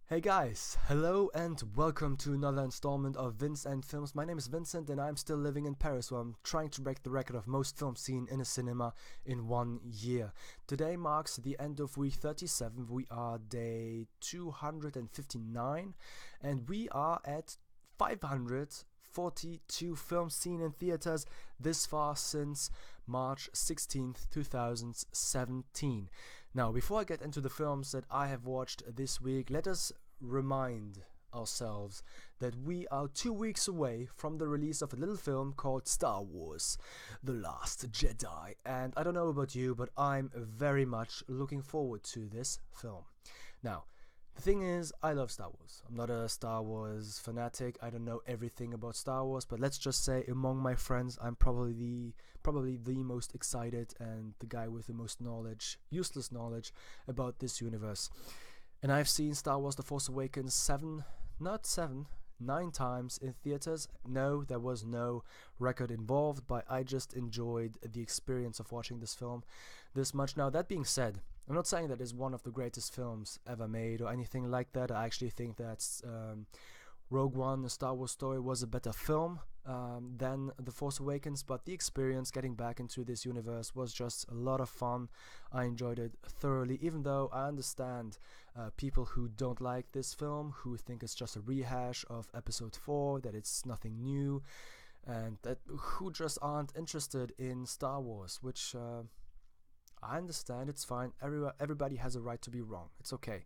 Hey guys, hello and welcome to another installment of Vince and Films. My name is Vincent and I'm still living in Paris where I'm trying to break the record of most films seen in a cinema in 1 year. Today marks the end of week 37. We are day 259 and we are at 542 films seen in theaters this far since March 16th, 2017. Now, before I get into the films that I have watched this week, let us remind ourselves that we are 2 weeks away from the release of a little film called Star Wars: The Last Jedi. And I don't know about you, but I'm very much looking forward to this film. Now, the thing is, I love Star Wars. I'm not a Star Wars fanatic. I don't know everything about Star Wars, but let's just say among my friends, I'm probably the most excited and the guy with the most knowledge, useless knowledge about this universe. And I've seen Star Wars: The Force Awakens 9 times in theaters. No, there was no record involved, but I just enjoyed the experience of watching this film this much. Now, that being said, I'm not saying that it's one of the greatest films ever made or anything like that. I actually think that Rogue One, A Star Wars Story, was a better film than The Force Awakens, but the experience getting back into this universe was just a lot of fun. I enjoyed it thoroughly, even though I understand people who don't like this film, who think it's just a rehash of Episode 4, that it's nothing new, and that who just aren't interested in Star Wars, which I understand. It's fine. Everybody has a right to be wrong. It's okay.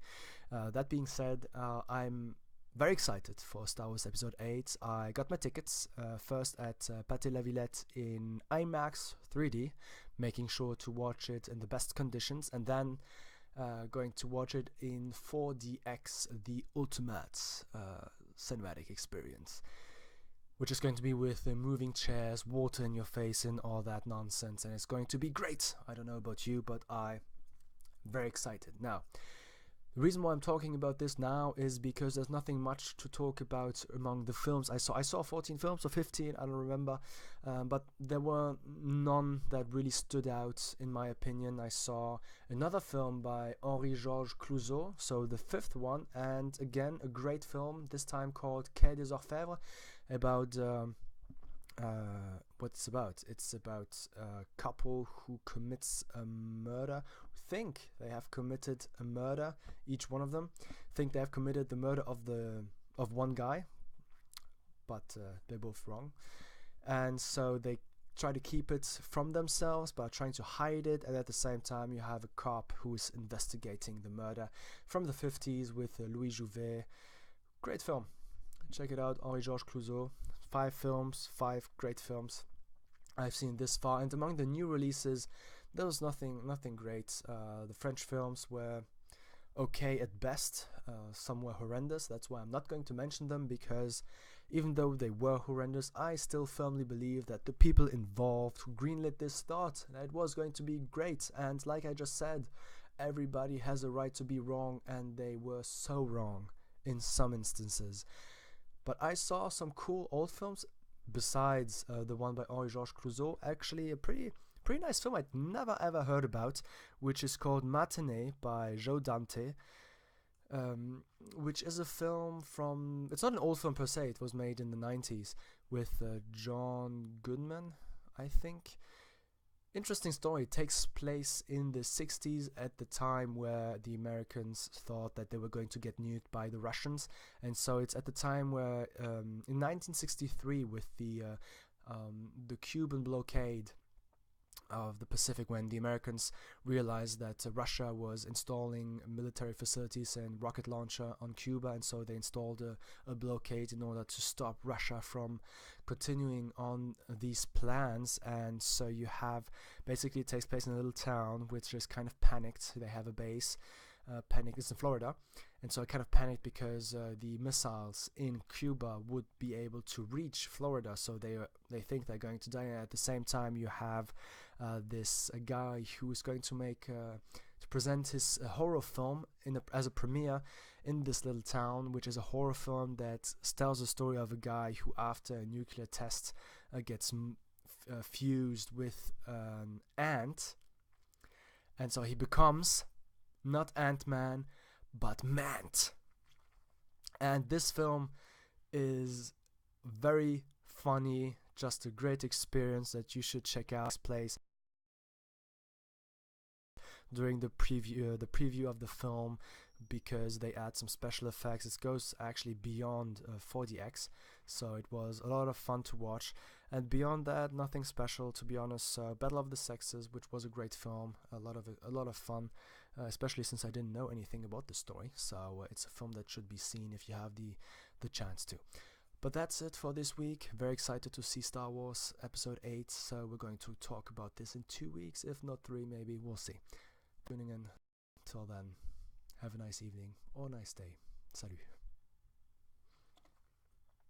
That being said, I'm very excited for Star Wars Episode 8. I got my tickets first at Pathé La Villette in IMAX 3D, making sure to watch it in the best conditions, and then going to watch it in 4DX, the ultimate cinematic experience, which is going to be with moving chairs, water in your face, and all that nonsense, and it's going to be great. I don't know about you, but I'm very excited. Now, the reason why I'm talking about this now is because there's nothing much to talk about among the films I saw. I saw 14 films or 15, I don't remember, but there were none that really stood out in my opinion. I saw another film by Henri-Georges Clouzot, so the fifth one, and again a great film, this time called Quai des Orfèvres, about what it's about. It's about a couple who commits a murder, think they have committed a murder, each one of them think they have committed the murder of one guy, but they're both wrong, and so they try to keep it from themselves by trying to hide it, and at the same time you have a cop who is investigating the murder from the 50s with Louis Jouvet. Great film, check it out. Henri-Georges Clouzot. 5 films, 5 great films I've seen this far, and among the new releases there was nothing great. The French films were okay at best, some were horrendous. That's why I'm not going to mention them, because even though they were horrendous, I still firmly believe that the people involved who greenlit this thought that it was going to be great, and like I just said, everybody has a right to be wrong, and they were so wrong in some instances. But I saw some cool old films besides the one by Henri-Georges Clouzot. Actually, a pretty nice film I'd never ever heard about, which is called Matinee by Joe Dante, which is a film from... It's not an old film per se, it was made in the 90s with John Goodman, I think. Interesting story. It takes place in the 60s, at the time where the Americans thought that they were going to get nuked by the Russians, and so it's at the time where in 1963, with the Cuban blockade of the Pacific, when the Americans realized that Russia was installing military facilities and rocket launcher on Cuba, and so they installed a blockade in order to stop Russia from continuing on these plans. And so you have, basically it takes place in a little town which is kind of panicked. They have a base. Panic is in Florida, and so I kind of panicked because the missiles in Cuba would be able to reach Florida, so they think they're going to die. And at the same time, you have this guy who is going to present his horror film as a premiere in this little town, which is a horror film that tells the story of a guy who, after a nuclear test, gets fused with an ant, and so he becomes not Ant-Man, but Mant. And this film is very funny, just a great experience that you should check out. This place during the preview of the film, because they add some special effects. It goes actually beyond 40x, so it was a lot of fun to watch. And beyond that, nothing special, to be honest. Battle of the Sexes, which was a great film, a lot of fun, especially since I didn't know anything about the story. So it's a film that should be seen if you have the chance to. But that's it for this week. Very excited to see Star Wars Episode 8. So we're going to talk about this in 2 weeks, if not 3, maybe. We'll see. Tuning in. Till then, have a nice evening or nice day. Salut.